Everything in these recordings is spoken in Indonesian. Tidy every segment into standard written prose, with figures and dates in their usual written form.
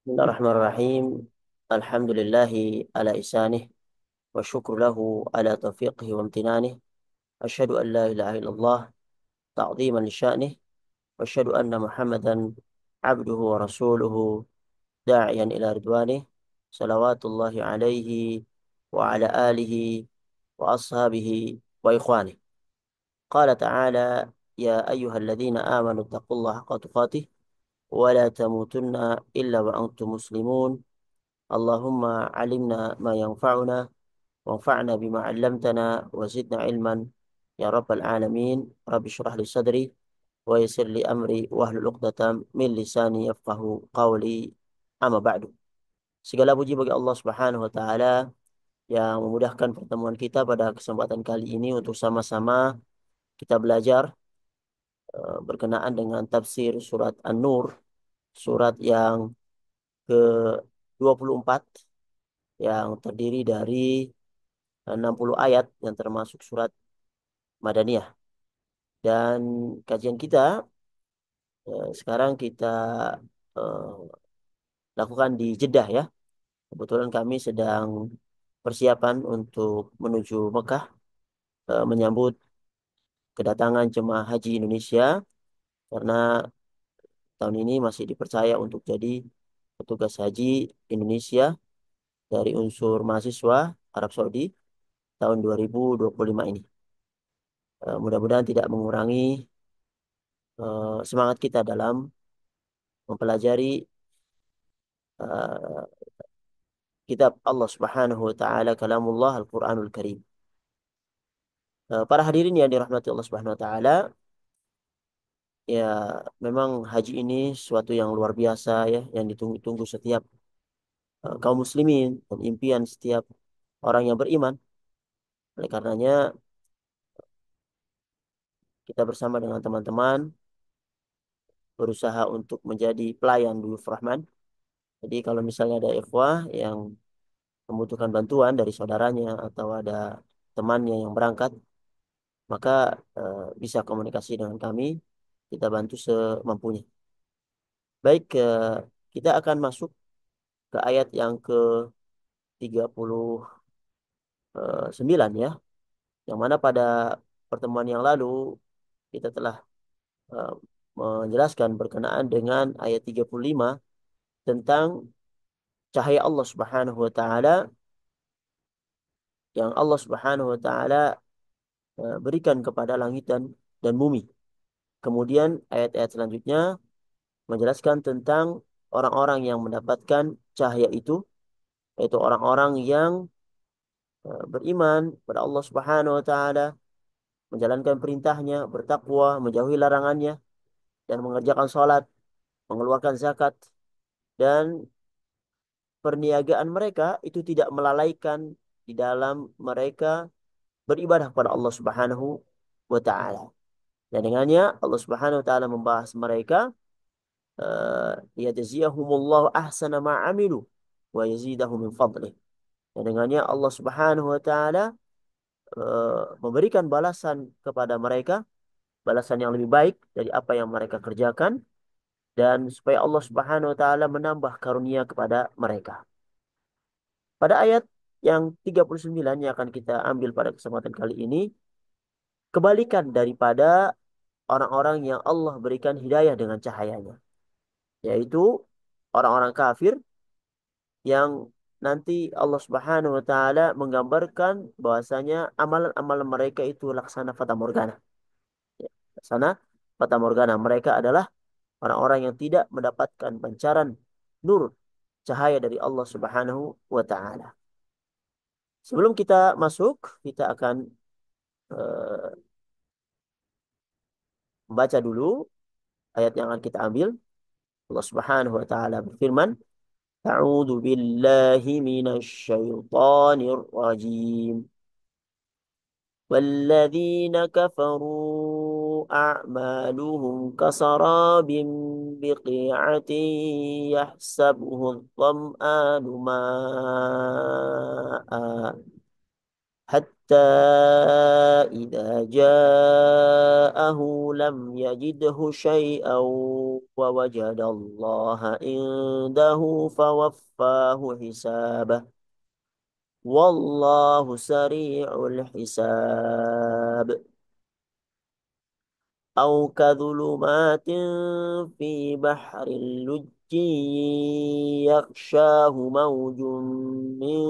Bismillahirrahmanirrahim. Alhamdulillahi ala isanih wa syukru lahu ala taufiqihi wa amtinanih. Asyhadu an la ilaha illallah ta'ziman li sya'nih wa asyhadu anna Muhammadan abduhu wa rasuluhu da'iyan ila ridwanih. Salawatullahi alaihi wa ala alihi wa ashabihi wa ikhwanih. Qala ta'ala ya ayyuhalladzina amanu taqullaha haqqa tuqatih wa la tamutunna illa wa antum muslimun. Allahumma alimna ma yanfa'una wanfa'na bima 'allamtana wa zidna ilman ya rabbal alamin. Rabbi shrah li sadri wa yassir li amri wahlul 'uqdatam min lisani yafqahu qawli. Amma ba'du. Segala puji bagi Allah Subhanahu wa taala yang memudahkan pertemuan kita pada kesempatan kali ini untuk sama-sama kita belajar berkenaan dengan tafsir surat An-Nur, surat yang ke-24 yang terdiri dari 60 ayat yang termasuk surat Madaniyah. Dan kajian kita sekarang kita eh, lakukan di Jeddah ya. Kebetulan kami sedang persiapan untuk menuju Mekah menyambut kedatangan jemaah haji Indonesia karena tahun ini masih dipercaya untuk jadi petugas haji Indonesia dari unsur mahasiswa Arab Saudi tahun 2025 ini. Mudah-mudahan tidak mengurangi semangat kita dalam mempelajari eh, kitab Allah Subhanahu wa taala, kalamullah Al-Qur'anul Karim. Para hadirin yang dirahmati Allah Subhanahu wa taala, ya memang haji ini suatu yang luar biasa ya, yang ditunggu-tunggu setiap kaum muslimin dan impian setiap orang yang beriman. Oleh karenanya kita bersama dengan teman-teman berusaha untuk menjadi pelayan Duyuf Rahman. Jadi kalau misalnya ada ikhwah yang membutuhkan bantuan dari saudaranya atau ada temannya yang berangkat, maka bisa komunikasi dengan kami, kita bantu semampunya. Baik, kita akan masuk ke ayat yang ke-39 ya, yang mana pada pertemuan yang lalu kita telah eh, menjelaskan berkenaan dengan ayat 35 tentang cahaya Allah Subhanahu wa taala yang Allah Subhanahu wa taala berikan kepada langit dan bumi. Kemudian ayat-ayat selanjutnya menjelaskan tentang orang-orang yang mendapatkan cahaya itu, yaitu orang-orang yang beriman pada Allah Subhanahu wa taala, menjalankan perintahnya, bertakwa, menjauhi larangannya, dan mengerjakan sholat, mengeluarkan zakat, dan perniagaan mereka itu tidak melalaikan di dalam mereka beribadah kepada Allah Subhanahu wa taala. Dan dengannya Allah Subhanahu wa taala membahas mereka liyajziyahumullahu ahsana ma amilu wa yazidahum min fadlih. Dan dengannya Allah Subhanahu wa taala memberikan balasan kepada mereka, balasan yang lebih baik dari apa yang mereka kerjakan, dan supaya Allah Subhanahu wa taala menambah karunia kepada mereka. Pada ayat yang 39 yang akan kita ambil pada kesempatan kali ini, kebalikan daripada orang-orang yang Allah berikan hidayah dengan cahayanya, yaitu orang-orang kafir yang nanti Allah Subhanahu wa taala menggambarkan bahwasanya amalan-amalan mereka itu laksana fata morgana. Ya, laksana fata morgana. Mereka adalah orang-orang yang tidak mendapatkan pancaran nur cahaya dari Allah Subhanahu wa taala. Sebelum kita masuk, kita akan eh, membaca dulu ayat yang akan kita ambil. Allah Subhanahu wa taala berfirman, "A'udzu billahi minasy syaithanir rajim." والذين كفروا أعمالهم كسراب بقيعة يحسبه الظمآن ماء إذا جاءه لم يجده شيئا ووجد الله عنده فوفاه حسابه والله سريع الحساب أو كظلمات في بحر اللجي يغشاه موج من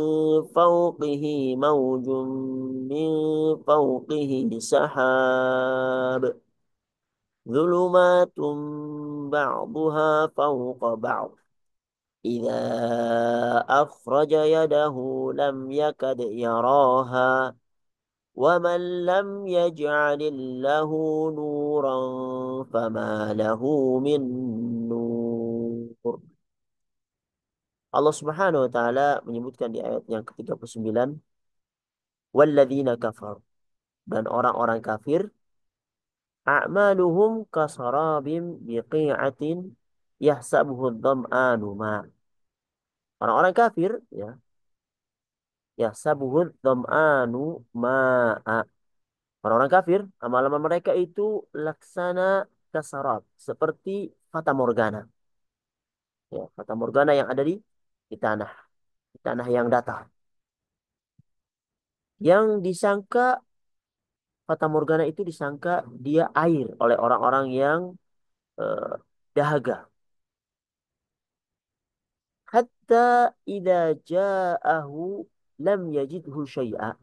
فوقه موج من فوقه سحاب ظلمات بعضها فوق بعض إذا أخرج يده لم يكد يراها ومن لم يجعل الله نورا فما له من نور. Allah Subhanahu wa taala menyebutkan di ayat yang ke-39, walladzina kafar, dan orang-orang kafir, a'maluhum kasarabim biqi'atin yahsabuhu dham'anu ma. Orang-orang kafir ya, yahsabuhu dham'anu ma'a. Orang-orang kafir, amal-amal mereka itu laksana kasarab, seperti fata morgana. Ya, fata morgana yang ada di tanah yang datar. Yang disangka, fata morgana itu disangka dia air oleh orang-orang yang eh, dahaga. Hatta idza ja'ahu lam yajidhu syai'a.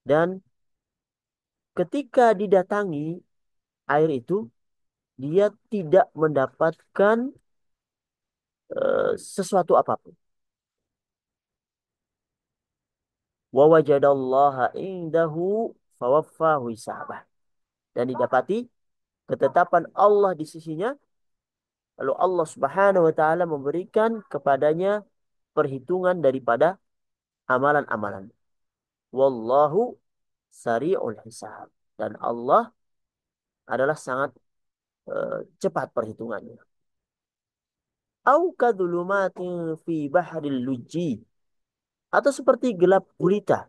Dan ketika didatangi air itu, dia tidak mendapatkan sesuatu apapun. Wa wajadallaha indahu fawaffahu hisabah. Dan didapati ketetapan Allah di sisinya, lalu Allah Subhanahu wa taala memberikan kepadanya perhitungan daripada amalan-amalan. Wallahu sari'ul hisab. Dan Allah adalah sangat cepat perhitungannya. Au kadzulumatin fi bahril lujji, atau seperti gelap gulita.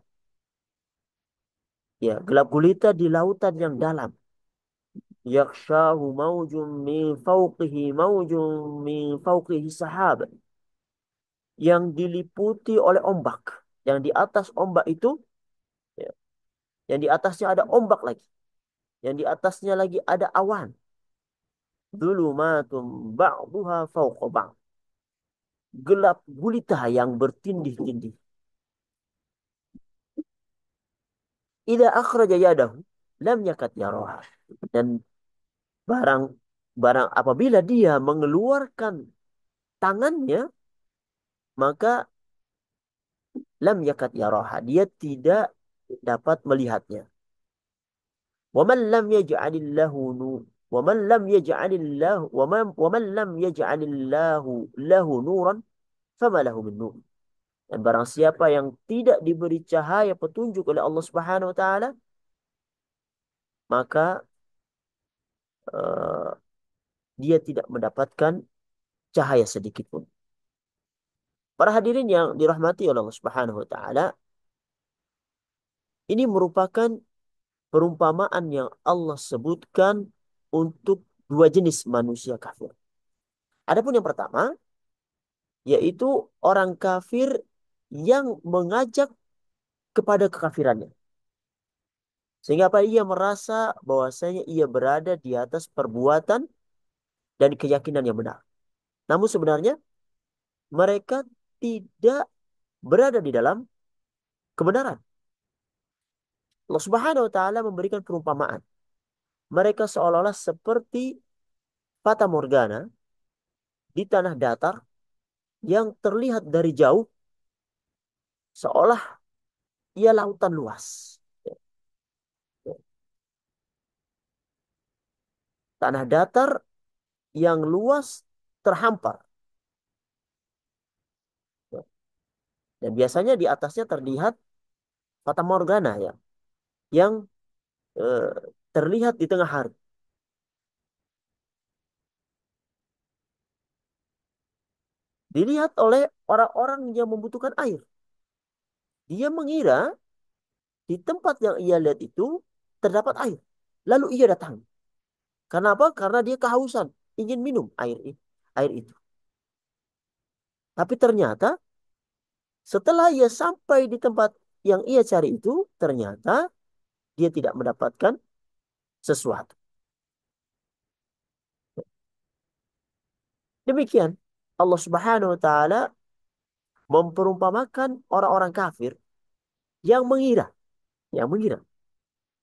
Ya, gelap gulita di lautan yang dalam. Yakshahu maujum min fawqihi maujum min fawqihi sahab. Yang diliputi oleh ombak. Yang di atas ombak itu, ya, yang di atasnya ada ombak lagi. Yang di atasnya lagi ada awan. Dzulumatum ba'duha fawqa ba'd. Gelap gulita yang bertindih-tindih. Idza akhraja yadahu lam yakad yaraha. Dan barang barang apabila dia mengeluarkan tangannya, maka lam yakad yaraha, dia tidak dapat melihatnya. Waman lam yaj'alillahu nu waman lam yaj'alillahu waman lam yaj'alillahu lahu nuran fama lahu min nur. Dan barang siapa yang tidak diberi cahaya petunjuk oleh Allah Subhanahu wa taala, maka uh, dia tidak mendapatkan cahaya sedikit pun. Para hadirin yang dirahmati oleh Allah Subhanahu wa taala, ini merupakan perumpamaan yang Allah sebutkan untuk dua jenis manusia kafir. Adapun yang pertama, yaitu orang kafir yang mengajak kepada kekafirannya. Sehingga apa? Ia merasa bahwasanya ia berada di atas perbuatan dan keyakinan yang benar. Namun sebenarnya mereka tidak berada di dalam kebenaran. Allah Subhanahu wa taala memberikan perumpamaan. Mereka seolah-olah seperti fata morgana di tanah datar yang terlihat dari jauh seolah ia lautan luas. Tanah datar yang luas terhampar. Dan biasanya di atasnya terlihat fata morgana ya, yang eh, terlihat di tengah hari. Dilihat oleh orang-orang yang membutuhkan air. Dia mengira di tempat yang ia lihat itu terdapat air. Lalu ia datang. Kenapa? Karena dia kehausan, ingin minum air itu. Tapi ternyata setelah ia sampai di tempat yang ia cari itu, ternyata dia tidak mendapatkan sesuatu. Demikian Allah Subhanahu wa taala memperumpamakan orang-orang kafir yang mengira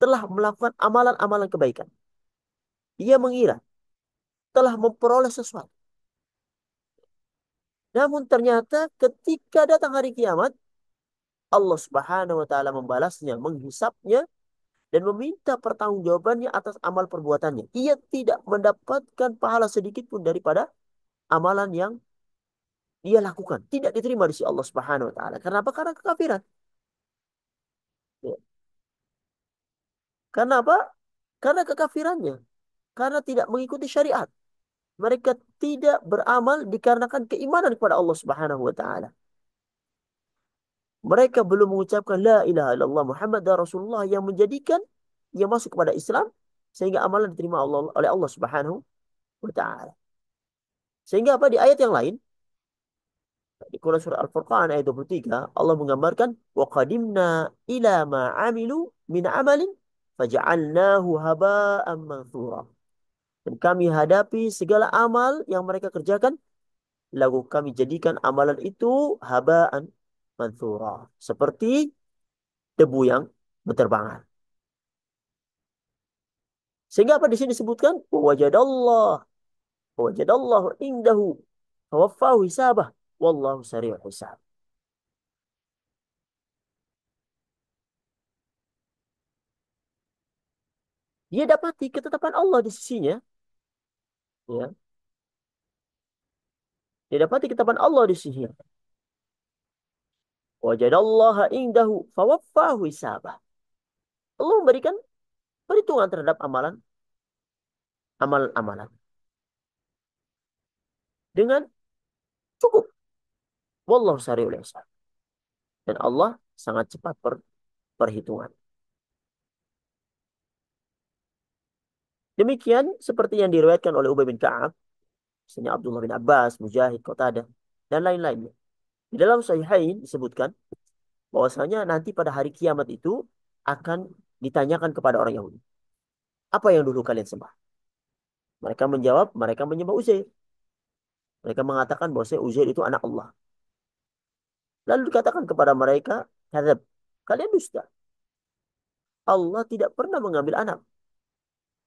telah melakukan amalan-amalan kebaikan. Dia mengira telah memperoleh sesuatu. Namun ternyata ketika datang hari kiamat, Allah Subhanahu wa taala membalasnya, menghisapnya dan meminta pertanggungjawabannya atas amal perbuatannya. Ia tidak mendapatkan pahala sedikit pun daripada amalan yang dia lakukan. Tidak diterima di sisi Allah Subhanahu wa taala. Kenapa? Karena kekafiran. Ya. Karena apa? Karena kekafirannya. Karena tidak mengikuti syariat. Mereka tidak beramal dikarenakan keimanan kepada Allah Subhanahu wa taala. Mereka belum mengucapkan la ilaha illallah Muhammad dan Rasulullah yang menjadikan ia masuk kepada Islam sehingga amalan diterima oleh Allah Subhanahu wa taala. Sehingga apa di ayat yang lain di Quran surah Al-Furqan ayat 23 Allah menggambarkan wa qadimna ila ma amilu min amalin faja'alnahu haba'an manthura. Dan kami hadapi segala amal yang mereka kerjakan lalu kami jadikan amalan itu haba'an manthura, seperti debu yang berterbangan. Sehingga apa di sini disebutkan wajadallahu indahu tawaffahu hisabah wallahu sari'ul hisab. Dia dapati ketetapan Allah di sisinya, ya. Dia dapati ketetapan Allah di sisinya. Wajadallaha indahu fawaffahu hisabah. Allah memberikan perhitungan terhadap amalan-amalan dengan cukup. Wallahu sari'ul hisab. Dan Allah sangat cepat perhitungan. Demikian seperti yang diriwayatkan oleh Ubay bin Ka'ab, misalnya Abdullah bin Abbas, Mujahid, Qatadah, dan lain-lainnya. Di dalam Sahihain disebutkan bahwasanya nanti pada hari kiamat itu akan ditanyakan kepada orang Yahudi. Apa yang dulu kalian sembah? Mereka menjawab, mereka menyembah Uzair. Mereka mengatakan bahwa Uzair itu anak Allah. Lalu dikatakan kepada mereka, kadzab, kalian dusta. Allah tidak pernah mengambil anak.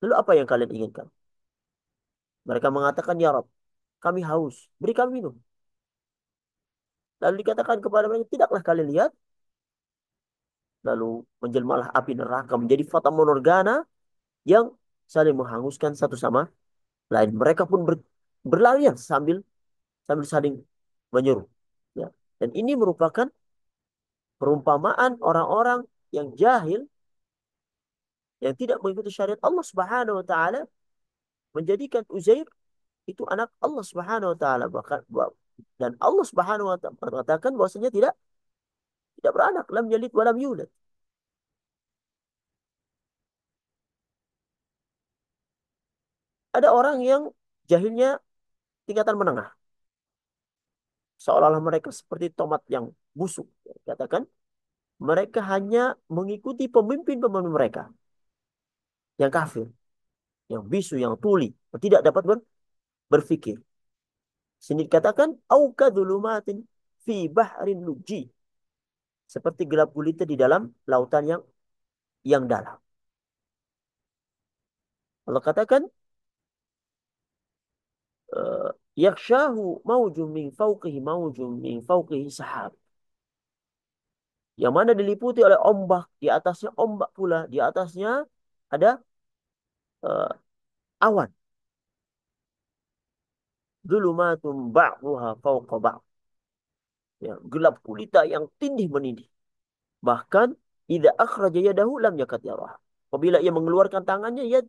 Lalu apa yang kalian inginkan? Mereka mengatakan, ya Rabb, kami haus, beri kami minum. Lalu dikatakan kepada mereka, tidaklah kalian lihat. Lalu menjelmalah api neraka menjadi fata morgana yang saling menghanguskan satu sama lain. Mereka pun berlarian sambil saling menyuruh. Ya. Dan ini merupakan perumpamaan orang-orang yang jahil, yang tidak mengikuti syariat Allah Subhanahu wa taala, menjadikan Uzair itu anak Allah Subhanahu wa taala. Dan Allah Subhanahu wa taala mengatakan bahwasanya tidak beranak, lam yalid wa lam yulad. Ada orang yang jahilnya tingkatan menengah. Seolah-olah mereka seperti tomat yang busuk. Katakan, mereka hanya mengikuti pemimpin-pemimpin mereka yang kafir, yang bisu, yang tuli, yang tidak dapat berpikir. Sini dikatakan, au kadzulumatin fi bahrin luji. Seperti gelap gulita di dalam lautan yang dalam. Allah katakan, yakshahu maujum min fawqihi sahab. Yang mana diliputi oleh ombak, di atasnya ombak pula, di atasnya ada uh, awan. Dzulumatun ba'duha fawqa ba'd. Ya, gelap gulita yang tindih menindih. Bahkan idza akhraja yadahu lam yakad yarah. Apabila ia mengeluarkan tangannya, ia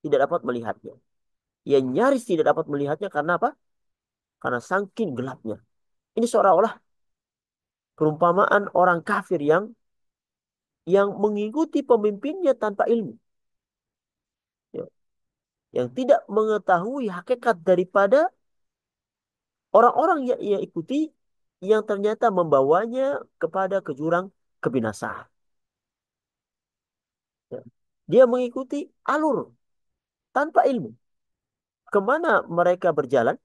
tidak dapat melihatnya. Ia nyaris tidak dapat melihatnya karena apa? Karena saking gelapnya. Ini seolah-olah perumpamaan orang kafir yang mengikuti pemimpinnya tanpa ilmu. Ya. Yang tidak mengetahui hakikat daripada orang-orang yang ia ikuti yang ternyata membawanya kepada ke jurang kebinasaan. Ya. Dia mengikuti alur tanpa ilmu. Kemana mereka berjalan,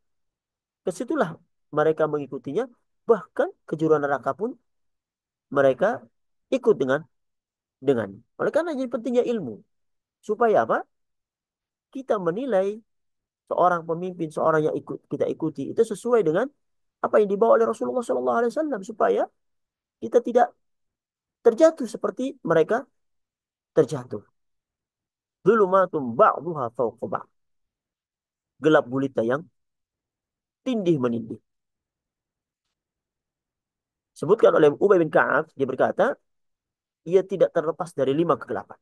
ke situlah mereka mengikutinya. Bahkan ke jurang neraka pun mereka ikut dengan. Oleh karena jadi pentingnya ilmu. Supaya apa? Kita menilai seorang pemimpin, seorang yang kita ikuti itu sesuai dengan apa yang dibawa oleh Rasulullah SAW supaya kita tidak terjatuh seperti mereka terjatuh. Dzulumatun ba'duha fawqa ba'd. Gelap gulita yang tindih menindih. Sebutkan oleh Ubay bin Ka'ab, dia berkata, ia tidak terlepas dari 5 kegelapan.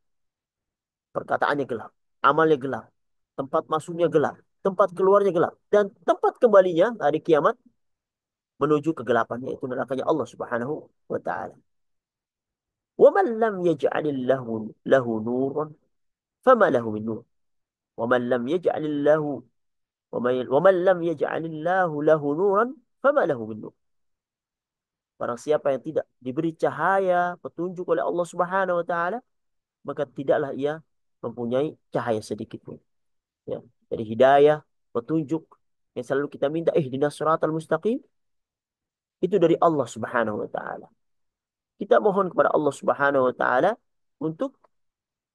Perkataannya gelap, amalnya gelap, tempat masuknya gelap, tempat keluarnya gelap, dan tempat kembalinya hari kiamat menuju kegelapan, yaitu nerakanya Allah Subhanahu wa taala. Wa man lam yaj'alillahu lahu nuran fama lahu min nur. Wa man lam yaj'alillahu wa man lam yaj'alillahu lahu nuran fama lahu min nur. Barang siapa yang tidak diberi cahaya petunjuk oleh Allah Subhanahu wa taala, maka tidaklah ia mempunyai cahaya sedikit pun. Ya. Jadi hidayah, petunjuk yang selalu kita minta ihdinas siratal mustaqim itu dari Allah Subhanahu wa taala. Kita mohon kepada Allah Subhanahu wa taala untuk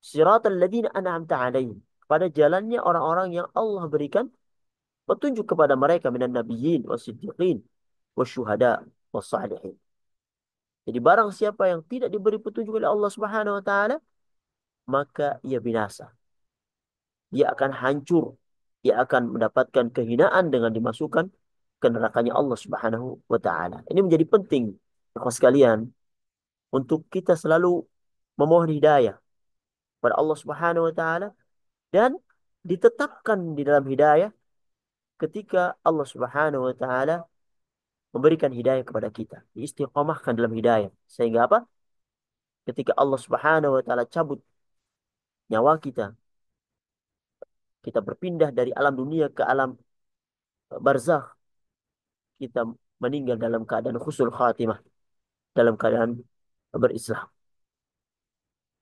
siratal ladzina an'amta alaihim, kepada jalannya orang-orang yang Allah berikan petunjuk kepada mereka minan nabiyyin wasiddiqin wasyuhada wassalihin. Jadi barang siapa yang tidak diberi petunjuk oleh Allah Subhanahu wa taala, maka ia binasa. Dia akan hancur. Dia akan mendapatkan kehinaan dengan dimasukkan ke nerakanya Allah Subhanahu wa taala. Ini menjadi penting, ikhwas sekalian, untuk kita selalu memohon hidayah kepada Allah Subhanahu wa taala dan ditetapkan di dalam hidayah ketika Allah Subhanahu wa taala memberikan hidayah kepada kita. Diistiqomahkan dalam hidayah. Sehingga apa? Ketika Allah Subhanahu wa taala cabut nyawa kita, kita berpindah dari alam dunia ke alam barzakh, kita meninggal dalam keadaan husnul khatimah, dalam keadaan berislam.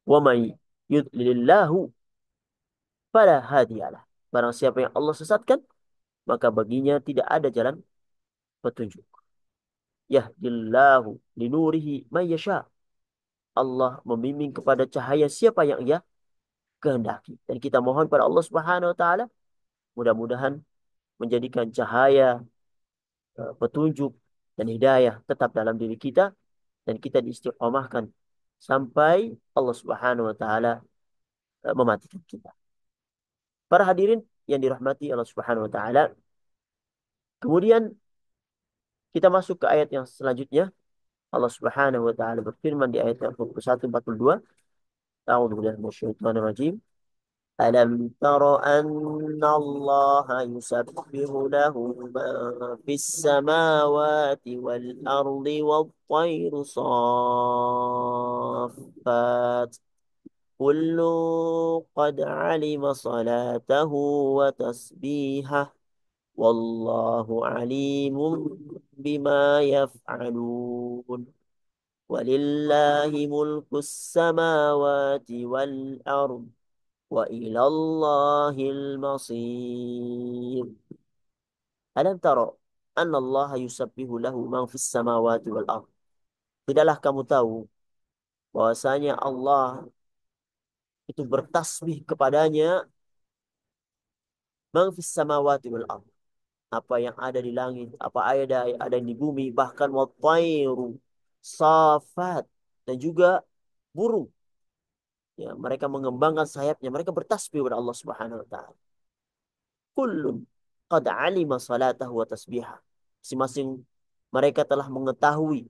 Wa may yudlilillahu fala hadiyalah. Barang siapa yang Allah sesatkan, maka baginya tidak ada jalan petunjuk. Yahdillahu linurihi may yasha. Allah membimbing kepada cahaya siapa yang ia kehendaki. Dan kita mohon pada Allah Subhanahu wa taala mudah-mudahan menjadikan cahaya, petunjuk dan hidayah tetap dalam diri kita dan kita diistiqomahkan sampai Allah Subhanahu wa taala mematikan kita. Para hadirin yang dirahmati Allah Subhanahu wa taala, kemudian kita masuk ke ayat yang selanjutnya. Allah Subhanahu wa taala berfirman di ayat 41 42, A'udzu billahi minasyaitonir rajim. ألم تر أن الله يسبح له ما في السماوات والأرض والطير صافات كل قد علم صلاته وتسبيحه والله عليم بما يفعلون ولله ملك السماوات والأرض وإلى الله المصير ألم ترى أن الله يسبح له من في السماوات والأرض. Tidaklah kamu tahu bahwasanya Allah itu bertasbih kepadanya man fis samawati wal ardh, apa yang ada di langit, apa ada yang di bumi, bahkan wattairu safat, dan juga burung. Ya, mereka mengembangkan sayapnya, mereka bertasbih kepada Allah Subhanahu wa taala. Kullun qad alima salatahu wa tasbihah. Masing-masing mereka telah mengetahui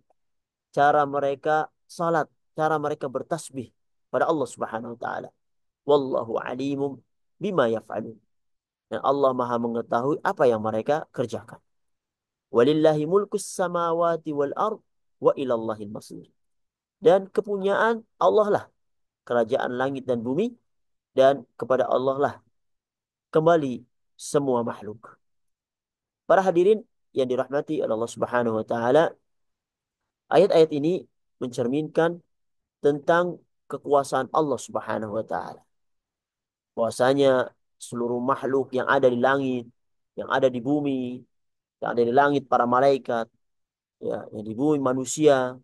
cara mereka salat, cara mereka bertasbih pada Allah Subhanahu wa taala. Wallahu alimum bima yaf'alun. Dan Allah Maha mengetahui apa yang mereka kerjakan. Walillahi mulkus samawati wal ard wa ilallahil masir. Dan kepunyaan Allah lah kerajaan langit dan bumi, dan kepada Allah lah kembali semua makhluk. Para hadirin yang dirahmati oleh Allah Subhanahu wa taala, ayat-ayat ini mencerminkan tentang kekuasaan Allah Subhanahu wa taala. Bahwasanya seluruh makhluk yang ada di langit, yang ada di bumi, yang ada di langit para malaikat, ya, yang di bumi manusia,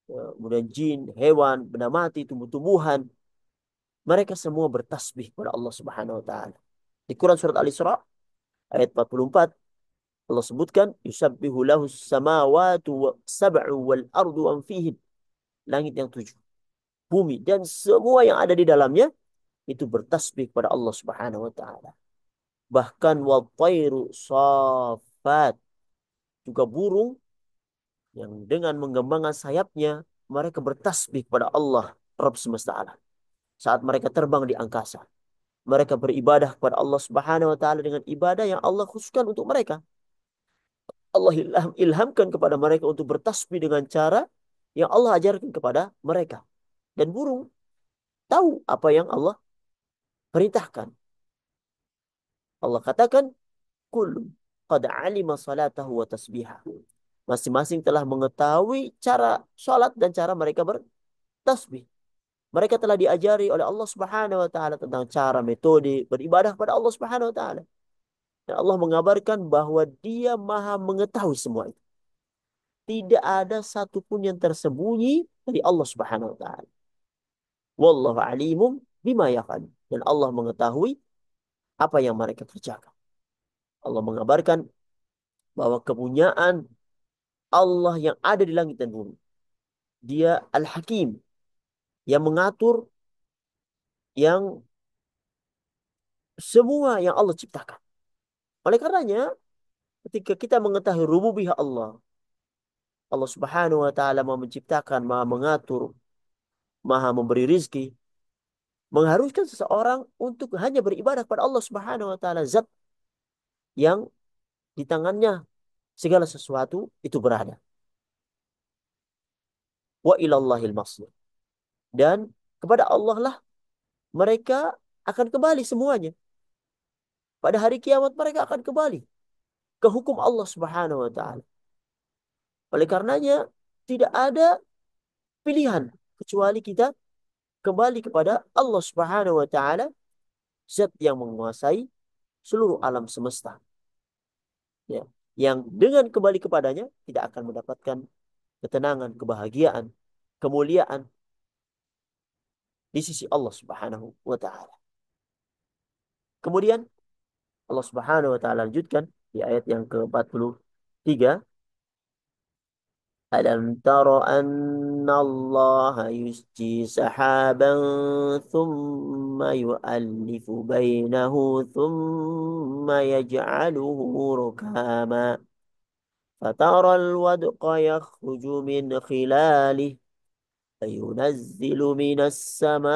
ya, kemudian jin, hewan, benda mati, tumbuh-tumbuhan, mereka semua bertasbih kepada Allah Subhanahu wa taala. Di Quran surat Al-Isra ayat 44 Allah sebutkan yusabbihu lahu samawati sab'u wal ardu wa fihin. Langit yang tujuh, bumi dan semua yang ada di dalamnya itu bertasbih kepada Allah Subhanahu wa taala. Bahkan wa tairu safat, juga burung yang dengan menggembangkan sayapnya mereka bertasbih kepada Allah Rabb semesta alam. Saat mereka terbang di angkasa, mereka beribadah kepada Allah Subhanahu wa taala dengan ibadah yang Allah khususkan untuk mereka. Allah ilhamkan kepada mereka untuk bertasbih dengan cara yang Allah ajarkan kepada mereka. Dan burung tahu apa yang Allah perintahkan. Allah katakan, kullu qad alima salatahu wa tasbihahu. Masing-masing telah mengetahui cara salat dan cara mereka bertasbih. Mereka telah diajari oleh Allah Subhanahu wa taala tentang cara metode beribadah kepada Allah Subhanahu wa taala. Dan Allah mengabarkan bahwa Dia Maha mengetahui semua itu. Tidak ada satupun yang tersembunyi dari Allah Subhanahu wa taala. Wallahu alimum bima yaf'alun. Dan Allah mengetahui apa yang mereka kerjakan. Allah mengabarkan bahwa kepunyaan Allah yang ada di langit dan bumi. Dia Al-Hakim yang mengatur yang semua yang Allah ciptakan. Oleh karenanya, ketika kita mengetahui rububiyah Allah, Allah Subhanahu wa taala Maha menciptakan, Maha mengatur, Maha memberi rizki, mengharuskan seseorang untuk hanya beribadah kepada Allah Subhanahu wa taala, zat yang di tangannya segala sesuatu itu berada. Wa ilallahil masir. Dan kepada Allah lah mereka akan kembali semuanya. Pada hari kiamat mereka akan kembali ke hukum Allah Subhanahu wa taala. Oleh karenanya tidak ada pilihan kecuali kita kembali kepada Allah Subhanahu wa taala, zat yang menguasai seluruh alam semesta. Ya, yang dengan kembali kepadanya tidak akan mendapatkan ketenangan, kebahagiaan, kemuliaan di sisi Allah Subhanahu wa taala. Kemudian Allah Subhanahu wa taala lanjutkan di ayat yang ke-43, alam tara anna Allah yusji sahaban thumma yu'allifu bainahu thumma yaj'aluhu rukama fatara alwadqa yakhruju min khilalihi فينزل من السماء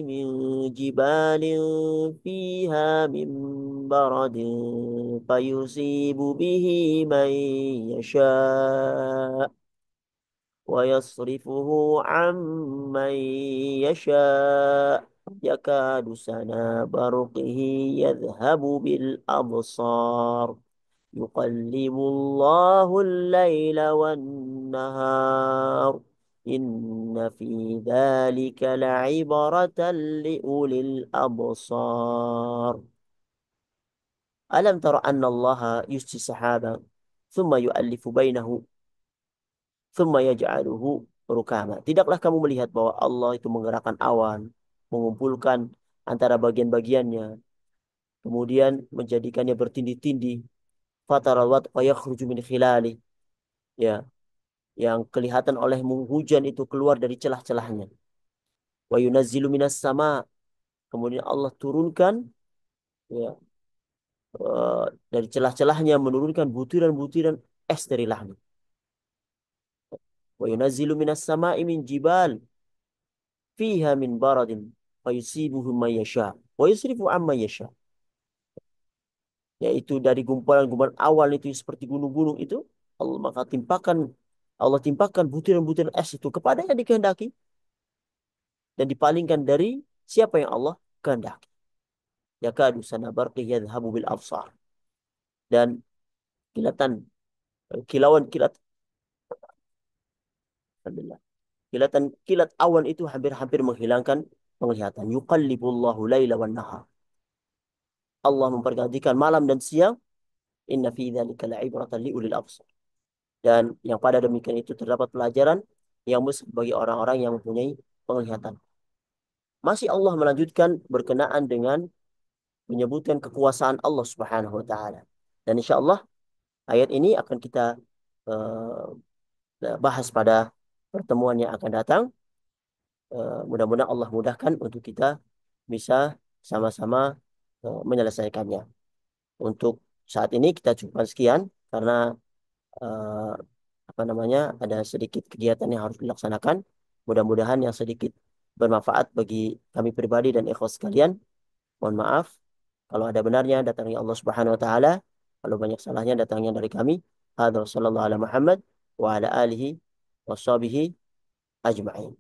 من جبال فيها من برد فيصيب به من يشاء ويصرفه عن من يشاء يكاد سنا برقه يذهب بالأبصار يقلب الله الليل والنهار إن في ذلك لعبرة لأولي الأبصار ألم تر أن الله يسجي سحابا ثم يؤلف بينه ثم يجعله ركاما. Tidaklah kamu melihat bahwa Allah itu menggerakkan awan, mengumpulkan antara bagian-bagiannya, kemudian menjadikannya bertindih-tindih. Fataral wadqa yakhruju min khilali, ya, yang kelihatan olehmu hujan itu keluar dari celah-celahnya. Wa yunazzilu minas sama, kemudian Allah turunkan, ya, dari celah-celahnya menurunkan butiran-butiran es dari langit. Wa yunazzilu minas sama'i min jibal fiha min baradin fa yusibuhu man yasha wa yusrifu amma yasha. Yaitu dari gumpalan-gumpalan awal itu seperti gunung-gunung itu, Allah timpakan butiran-butiran es itu kepada yang dikehendaki, dan dipalingkan dari siapa yang Allah kehendaki. Yakadu sana barqi yadhhabu bil absar. Dan kilatan kilauan kilat alhamdulillah. Kilatan kilat awan itu hampir-hampir menghilangkan penglihatan. Yuqallibullahu laila wan nahar. Allah mempergantikan malam dan siang. Inna fi dzalika la'ibratan liulil absar. Dan yang pada demikian itu terdapat pelajaran yang besar bagi orang-orang yang mempunyai penglihatan. Masih Allah melanjutkan berkenaan dengan menyebutkan kekuasaan Allah Subhanahu wa taala. Dan insya Allah ayat ini akan kita bahas pada pertemuan yang akan datang. Mudah-mudahan Allah mudahkan untuk kita bisa sama-sama menyelesaikannya. Untuk saat ini kita cukupkan sekian karena eh, apa namanya ada sedikit kegiatan yang harus dilaksanakan. Mudah-mudahan yang sedikit bermanfaat bagi kami pribadi dan ikhwas sekalian. Mohon maaf kalau ada benarnya datangnya Allah Subhanahu wa taala, kalau banyak salahnya datangnya dari kami. Hadza sallallahu ala Muhammad wa ala alihi washabihi ajma'in.